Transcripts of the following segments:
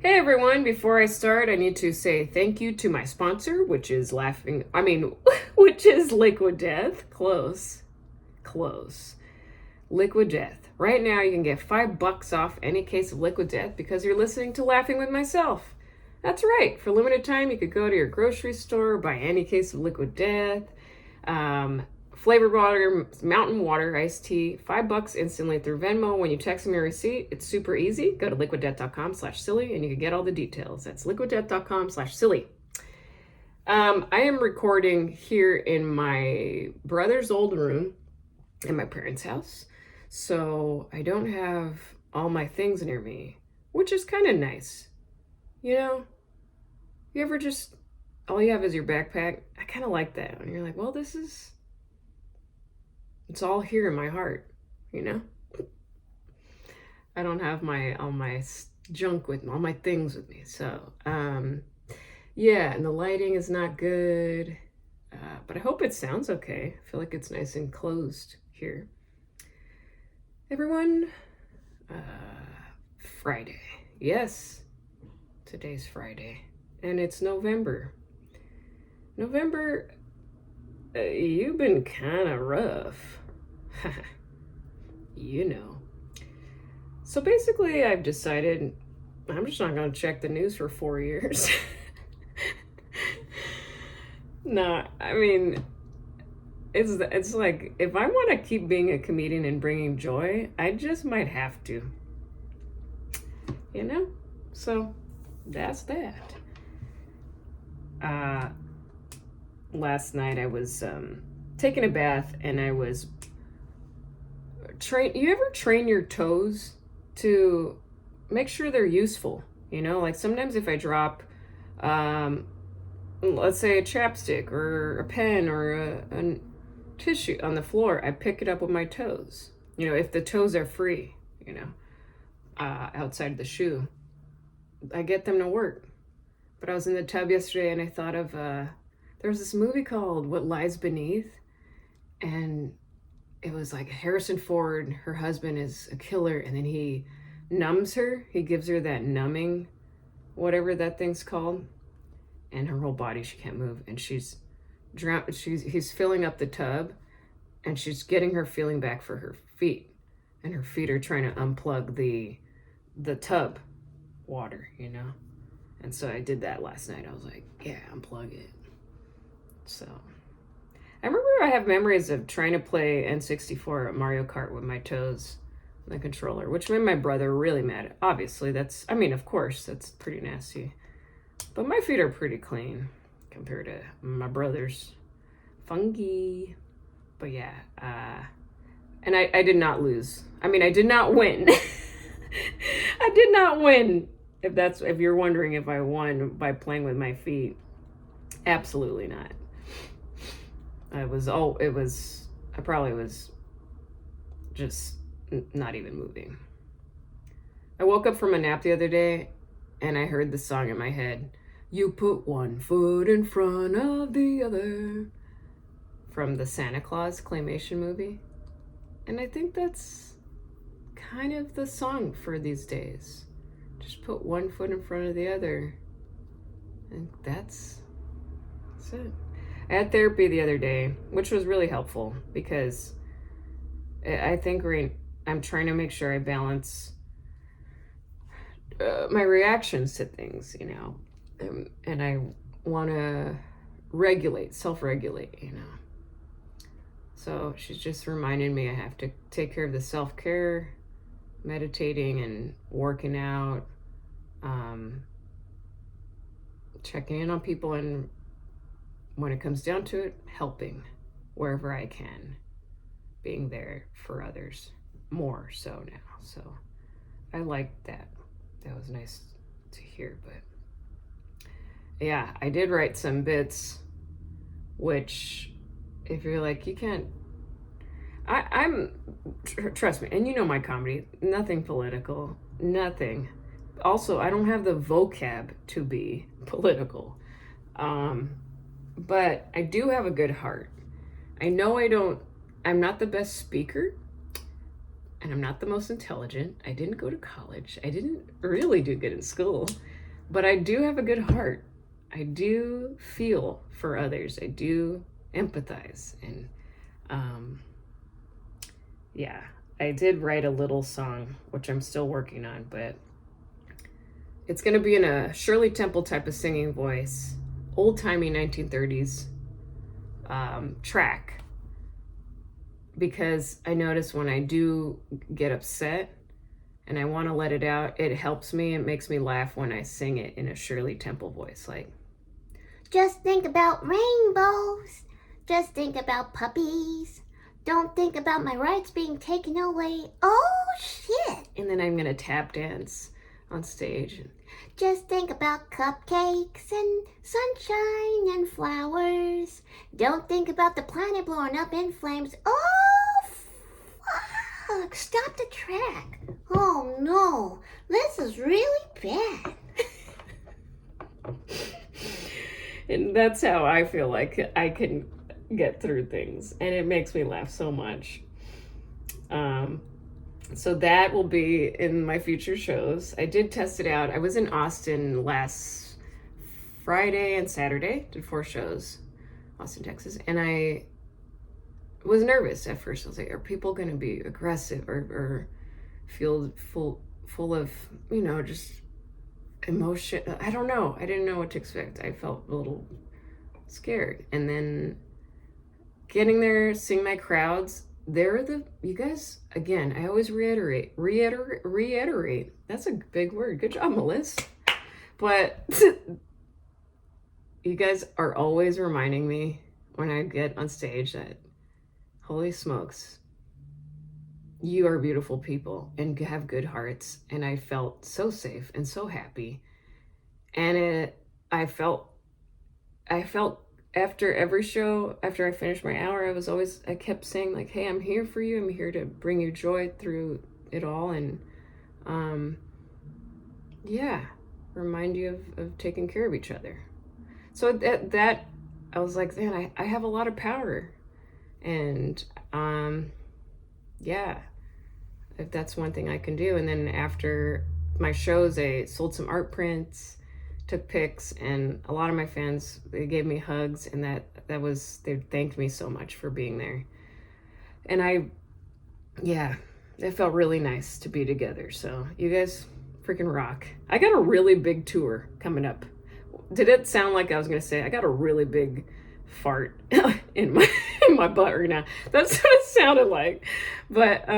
Hey everyone, before I start, I need to say thank you to my sponsor, which is which is Liquid Death. Close. Close. Liquid Death. Right now you can get $5 off any case of Liquid Death because you're listening to Laughing with Myself. That's right. For limited time, you could go to your grocery store, buy any case of Liquid Death. Flavored water, mountain water, iced tea, $5 instantly through Venmo. When you text them your receipt, it's super easy. Go to liquiddeath.com/silly and you can get all the details. That's liquiddeath.com/silly. I am recording here in my brother's old room in my parents' house. So I don't have all my things near me, which is kind of nice. You know, you ever just, all you have is your backpack? I kind of like that. And you're like, well, it's all here in my heart, you know? I don't have all my junk with me, all my things with me. So, yeah, and the lighting is not good, but I hope it sounds okay. I feel like it's nice and closed here. Everyone, Friday. Yes, today's Friday, and it's November. November, you've been kind of rough. You know. So basically, I've decided I'm just not going to check the news for 4 years. No, I mean, it's like if I want to keep being a comedian and bringing joy, I just might have to. You know? So that's that. Last night I was taking a bath and I was you ever train your toes to make sure they're useful? You know, like sometimes if I drop let's say a chapstick or a pen or a tissue on the floor, I pick it up with my toes. You know, if the toes are free, you know, outside the shoe, I get them to work. But I was in the tub yesterday and I thought of there was this movie called What Lies Beneath, and it was like Harrison Ford, her husband is a killer, and then he numbs her. He gives her that numbing, whatever that thing's called, and her whole body, she can't move, and he's filling up the tub, and she's getting her feeling back for her feet, and her feet are trying to unplug the tub water, you know. And so I did that last night. I was like, yeah, unplug it. So I remember I have memories of trying to play N64 at Mario Kart with my toes on the controller, which made my brother really mad. Obviously, of course, that's pretty nasty. But my feet are pretty clean compared to my brother's. Funky. But yeah, and I did not lose. I did not win. I did not win. If you're wondering if I won by playing with my feet, absolutely not. I probably was just not even moving. I woke up from a nap the other day and I heard the song in my head, "You put one foot in front of the other," from the Santa Claus claymation movie. And I think that's kind of the song for these days. Just put one foot in front of the other. And that's it. I had therapy the other day, which was really helpful because I think I'm trying to make sure I balance my reactions to things, you know, and I want to self-regulate, you know. So she's just reminding me I have to take care of the self-care, meditating and working out, checking in on people, and when it comes down to it, helping wherever I can, being there for others more so now. So I liked that. That was nice to hear. But yeah, I did write some bits, which if you're like, you can't, trust me, and you know my comedy, nothing political, nothing. Also, I don't have the vocab to be political. But I do have a good heart. I know I'm not the best speaker, and I'm not the most intelligent. I didn't go to college. I didn't really do good in school, but I do have a good heart. I do feel for others. I do empathize. And yeah, I did write a little song, which I'm still working on, but it's going to be in a Shirley Temple type of singing voice, old-timey 1930s track. Because I notice when I do get upset and I want to let it out, it helps me. It makes me laugh when I sing it in a Shirley Temple voice. Like, just think about rainbows. Just think about puppies. Don't think about my rights being taken away. Oh, shit. And then I'm going to tap dance on stage. Just think about cupcakes and sunshine and flowers. Don't think about the planet blowing up in flames. Oh, fuck. Stop the track. Oh, no. This is really bad. And that's how I feel like I can get through things. And it makes me laugh so much. So that will be in my future shows. I did test it out. I was in Austin last Friday and Saturday, did 4 shows, Austin, Texas. And I was nervous at first. I was like, are people going to be aggressive or feel full of, just emotion? I don't know. I didn't know what to expect. I felt a little scared. And then getting there, seeing my crowds, you guys, again, I always reiterate. That's a big word. Good job, Meliss. But you guys are always reminding me when I get on stage that, holy smokes, you are beautiful people and have good hearts. And I felt so safe and so happy. And I felt after every show, after I finished my hour, I kept saying, like, hey, I'm here for you. I'm here to bring you joy through it all. And, remind you of taking care of each other. So that I was like, man, I have a lot of power. And, if that's one thing I can do. And then after my shows, I sold some art prints, took pics, and a lot of my fans, they gave me hugs, and they thanked me so much for being there. And it felt really nice to be together. So you guys freaking rock. I got a really big tour coming up. Did it sound like I was gonna say I got a really big fart in my butt right now? That's what it sounded like. But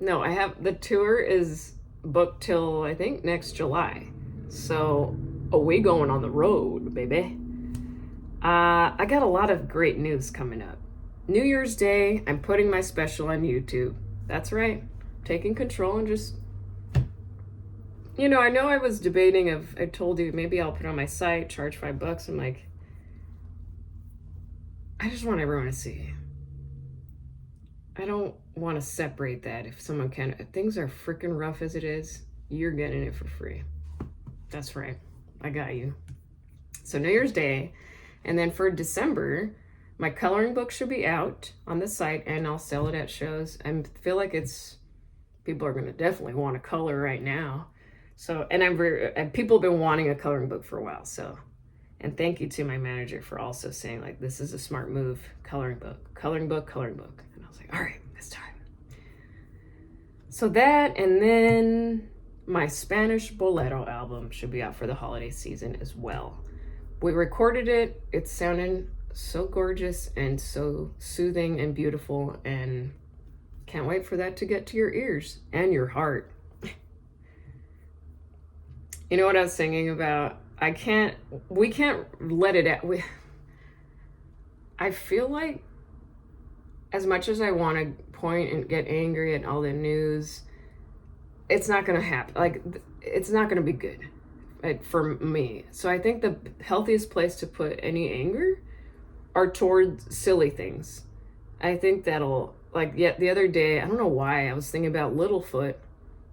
no, the tour is booked till I think next July. So, we going on the road, baby. I got a lot of great news coming up. New Year's Day, I'm putting my special on YouTube. That's right. Taking control and just, I know I was debating I told you maybe I'll put it on my site, charge $5. I'm like, I just want everyone to see. I don't want to separate that. If someone can, if things are freaking rough as it is, you're getting it for free. That's right. I got you. So New Year's Day. And then for December, my coloring book should be out on the site and I'll sell it at shows. I feel like people are going to definitely want to color right now. So, and people have been wanting a coloring book for a while. So, and thank you to my manager for also saying, like, this is a smart move. Coloring book. And I was like, all right, it's time. So that, and then my Spanish Bolero album should be out for the holiday season as well. We recorded it. It's sounding so gorgeous and so soothing and beautiful, and can't wait for that to get to your ears and your heart. You know what I was singing about? We can't let it out. I feel like as much as I want to point and get angry at all the news, it's not going to happen. Like, it's not going to be good for me. So I think the healthiest place to put any anger are towards silly things. I think that'll, the other day, I don't know why, I was thinking about Littlefoot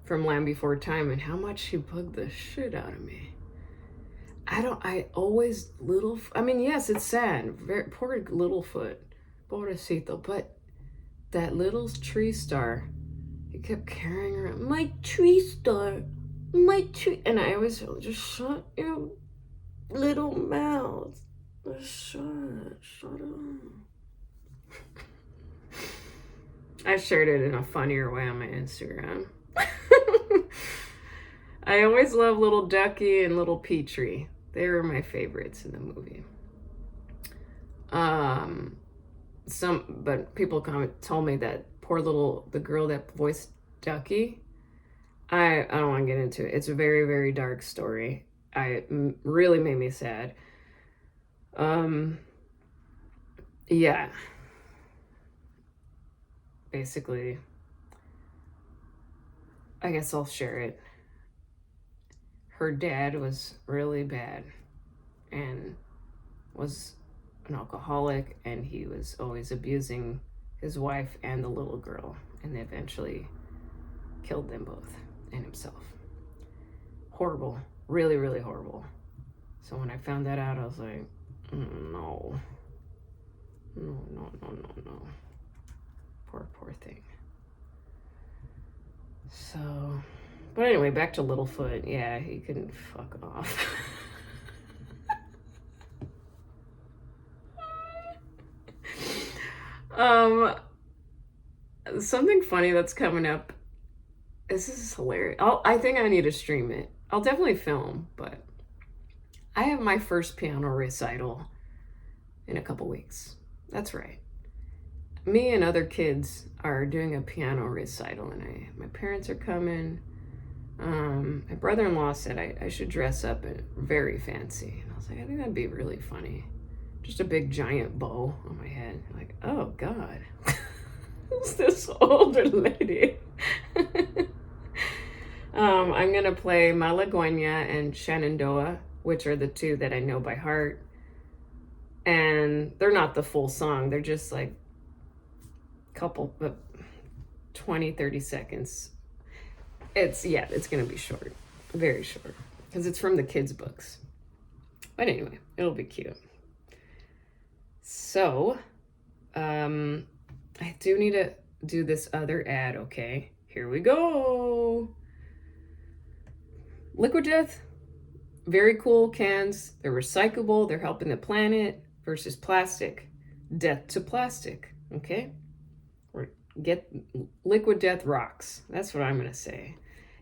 from Land Before Time and how much he bugged the shit out of me. Yes, it's sad. Poor Littlefoot. Pobrecito. But that little tree star kept carrying around my tree star, my tree, and I always felt, just shut your little mouth, shut up. I shared it in a funnier way on my Instagram. I always love Little Ducky and Little Petrie. They were my favorites in the movie. But people told me that the girl that voiced Ducky, I don't want to get into it. It's a very, very dark story. Really made me sad. Yeah. Basically, I guess I'll share it. Her dad was really bad and was an alcoholic, and he was always abusing his wife and the little girl, and they eventually killed them both and himself. Horrible. Really, really horrible. So when I found that out, I was like, no. No. Poor thing. So, but anyway, back to Littlefoot. Yeah, he couldn't fuck off. Something funny that's coming up. This is hilarious. I think I need to stream it. I'll definitely film, but I have my first piano recital in a couple weeks. That's right. Me and other kids are doing a piano recital, and my parents are coming. My brother-in-law said I should dress up very fancy, and I was like, I think that'd be really funny. Just a big giant bow on my head. I'm like, oh God, who's this older lady? I'm gonna play Malagueña and Shenandoah, which are the two that I know by heart. And they're not the full song. They're just like couple, but 20-30 seconds. It's gonna be short, very short, because it's from the kids' books. But anyway, it'll be cute. So, I do need to do this other ad, okay? Here we go. Liquid Death, very cool cans. They're recyclable, they're helping the planet, versus plastic. Death to plastic, okay? Get Liquid Death rocks. That's what I'm gonna say.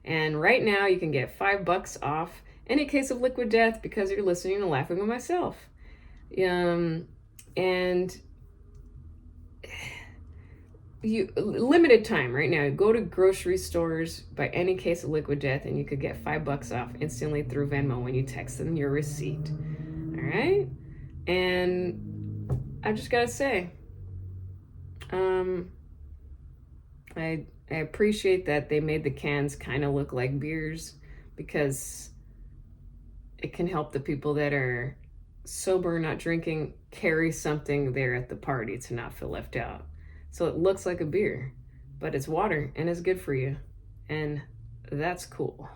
And right now you can get $5 off any case of Liquid Death because you're listening to Laughing with Myself. And you limited time right now. Go to grocery stores, buy any case of Liquid Death, and you could get $5 off instantly through Venmo when you text them your receipt. All right. And I just gotta say, I appreciate that they made the cans kind of look like beers, because it can help the people that are sober, not drinking, carry something there at the party to not feel left out. So it looks like a beer, but it's water and it's good for you. And that's cool.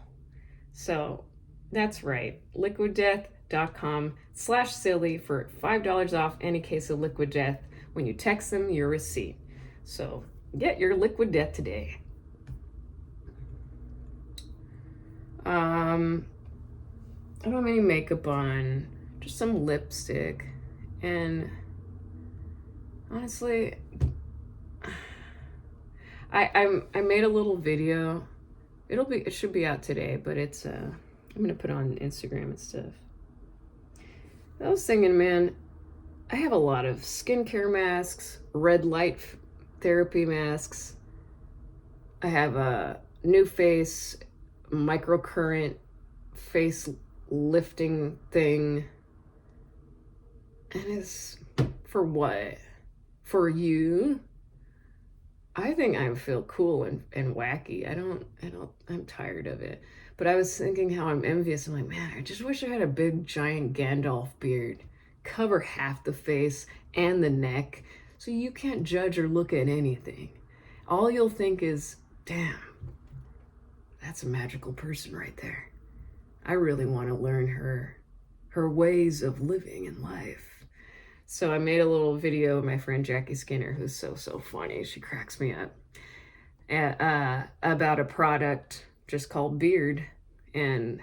So that's right. liquiddeath.com/silly for $5 off any case of Liquid Death when you text them your receipt. So get your Liquid Death today. I don't have any makeup on, just some lipstick, and honestly, I made a little video. It should be out today, but it's I'm gonna put it on Instagram and stuff. I was thinking, man, I have a lot of skincare masks, red light therapy masks. I have a new face microcurrent face lifting thing, and it's for what? For you? I think I feel cool and wacky. I'm tired of it. But I was thinking how I'm envious. I'm like, man, I just wish I had a big giant Gandalf beard, cover half the face and the neck, so you can't judge or look at anything. All you'll think is, damn, that's a magical person right there. I really want to learn her ways of living in life. So I made a little video with my friend Jackie Skinner, who's so funny. She cracks me up. about a product just called Beard, and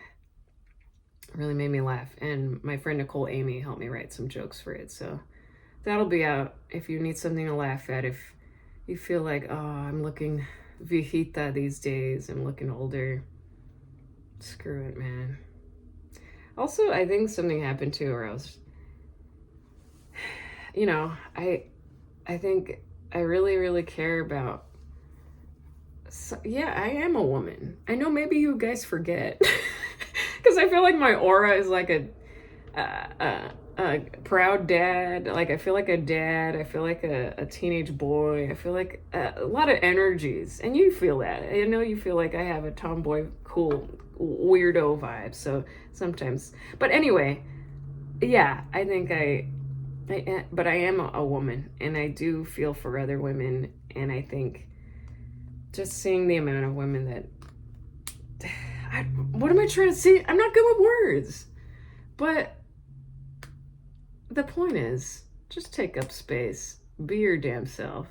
it really made me laugh. And my friend Nicole Amy helped me write some jokes for it. So that'll be out if you need something to laugh at. If you feel like, oh, I'm looking viejita these days, I'm looking older. Screw it, man. Also, I think something happened too where I was, I think I really, really care about. So, yeah, I am a woman. I know maybe you guys forget. Because I feel like my aura is like a proud dad. Like, I feel like a dad. I feel like a teenage boy. I feel like a lot of energies. And you feel that. I know you feel like I have a tomboy, cool, weirdo vibe. So sometimes. But anyway, yeah, I think but I am a woman. And I do feel for other women. And I think just seeing the amount of women that what am I trying to say? I'm not good with words. But the point is, just take up space. Be your damn self.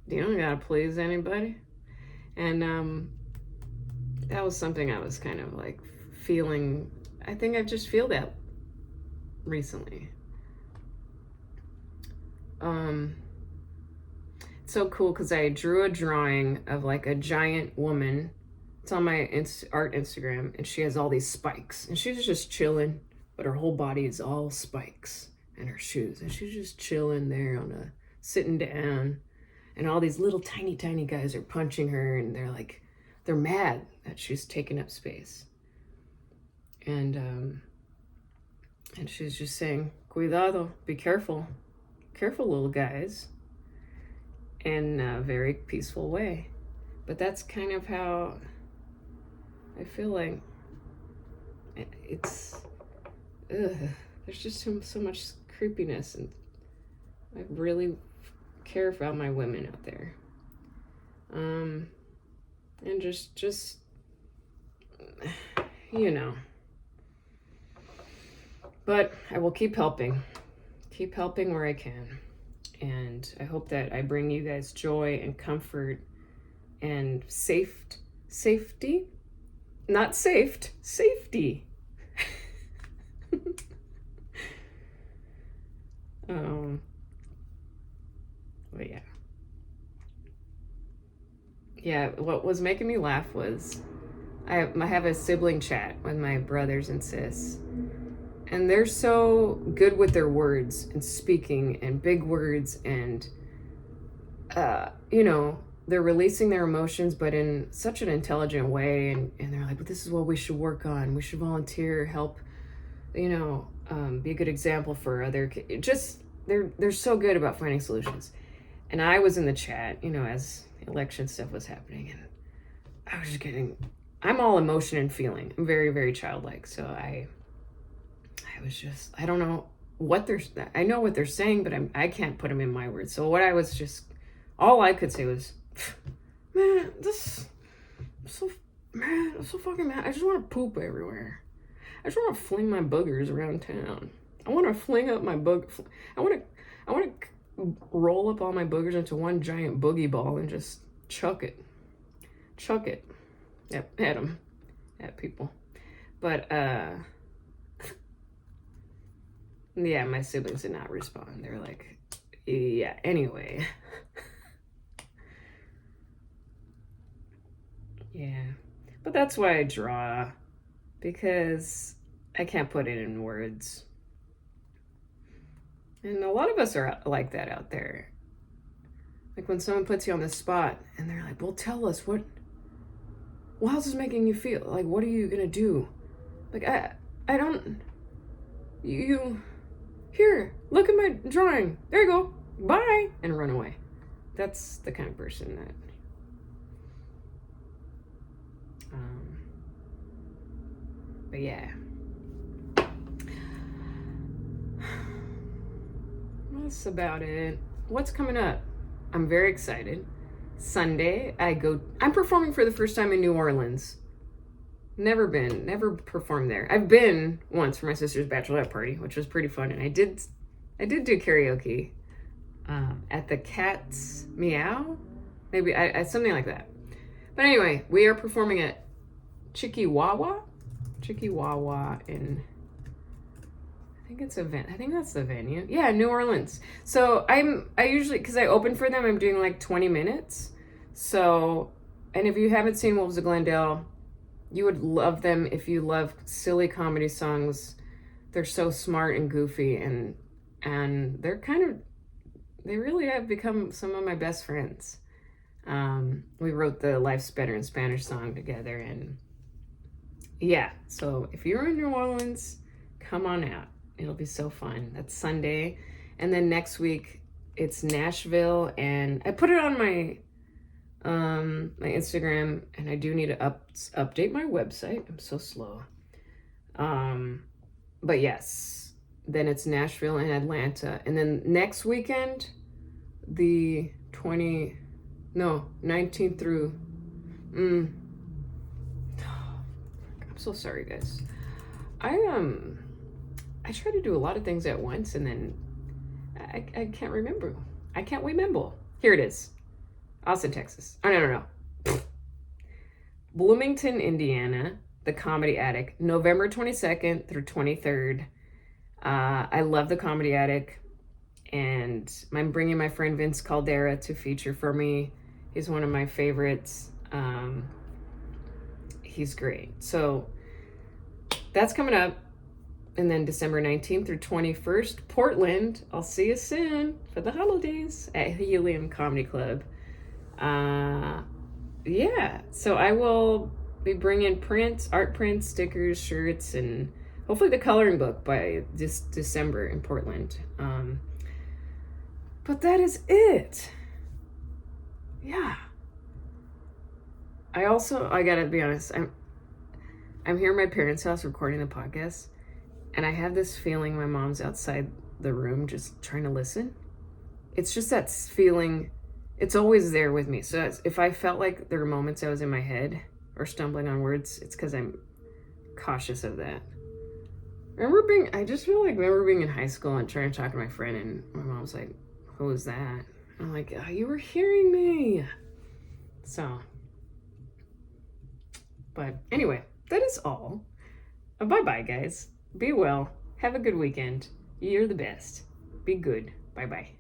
You don't gotta please anybody. And that was something I was kind of like feeling. I think I just feel that recently. It's so cool because I drew a drawing of like a giant woman. It's on my art Instagram, and she has all these spikes, and she's just chilling, but her whole body is all spikes and her shoes, and she's just chilling there sitting down, and all these little tiny guys are punching her, and they're mad that she's taking up space, and she's just saying, "Cuidado, be careful, little guys," in a very peaceful way. But that's kind of how I feel like it's, there's just so much creepiness, and I really care about my women out there. And just, but I will keep helping where I can. And I hope that I bring you guys joy and comfort and safety. Not saved, safety. But yeah. Yeah, what was making me laugh was I have a sibling chat with my brothers and sis. And they're so good with their words and speaking and big words and, they're releasing their emotions, but in such an intelligent way. And they're like, but this is what we should work on. We should volunteer, help, be a good example for other kids. Just, they're so good about finding solutions. And I was in the chat, as election stuff was happening. And I was just I'm all emotion and feeling. I'm very, very childlike. So I was just, I don't know I know what they're saying, but I can't put them in my words. So all I could say was, man, I'm so fucking mad. I just want to poop everywhere. I just want to fling my boogers around town. I want to fling up my I want to roll up all my boogers into one giant boogie ball and just chuck it at them, at people. But, yeah, my siblings did not respond. They're like, yeah, anyway. Yeah. But that's why I draw. Because I can't put it in words. And a lot of us are like that out there. Like when someone puts you on the spot and they're like, well, tell us how's this making you feel? Like, what are you going to do? Like, I don't, here, look at my drawing. There you go. Bye. And run away. That's the kind of person that, but yeah. That's about it. What's coming up? I'm very excited. Sunday, I'm performing for the first time in New Orleans. Never performed there. I've been once for my sister's bachelorette party, which was pretty fun. And I did do karaoke at the Cat's Meow Maybe something like that. But anyway, we are performing at Chikiwawa in, I think it's I think that's the venue. Yeah, New Orleans. So I usually, because I open for them, I'm doing like 20 minutes. So, and if you haven't seen Wolves of Glendale, you would love them if you love silly comedy songs. They're so smart and goofy, and they're they really have become some of my best friends. We wrote the Life's Better in Spanish song together, and yeah, so if you're in New Orleans, come on out. It'll be so fun. That's Sunday. And then next week it's Nashville, and I put it on my my Instagram, and I do need to update my website. I'm so slow. But yes, then it's Nashville and Atlanta. And then next weekend, the 19th through I'm so sorry, guys. I try to do a lot of things at once, and then I can't remember. I can't remember. Here it is. Austin, Texas. Oh, no. Bloomington, Indiana, the Comedy Attic, November 22nd through 23rd. I love the Comedy Attic, and I'm bringing my friend Vince Caldera to feature for me. He's one of my favorites. He's great. So that's coming up. And then December 19th through 21st, Portland. I'll see you soon for the holidays at Helium Comedy Club. Yeah, so I will be bringing prints, art prints, stickers, shirts, and hopefully the coloring book by this December in Portland. But that is it. Yeah. I gotta be honest, I'm here at my parents' house recording the podcast, and I have this feeling my mom's outside the room just trying to listen. It's just that feeling, it's always there with me. So if I felt like there were moments I was in my head or stumbling on words, it's because I'm cautious of that. I just remember being in high school and trying to talk to my friend, and my mom's like, "Who was that?" I'm like, "Oh, you were hearing me." So, but anyway, that is all. Bye-bye, guys. Be well. Have a good weekend. You're the best. Be good. Bye-bye.